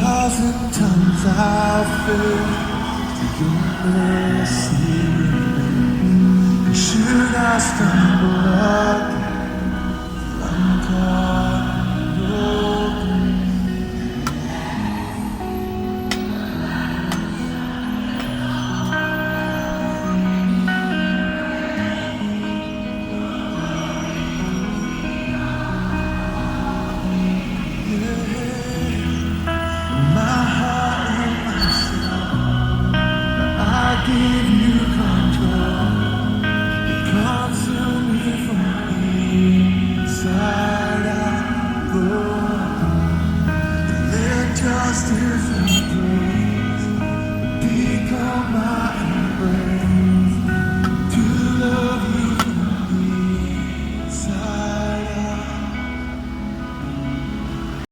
thousand times I've failed your mercy. And should I stumble again, I'm caught in your my heart and my soul. I give you control. You consume me from inside out, broken. Let justice and grace become my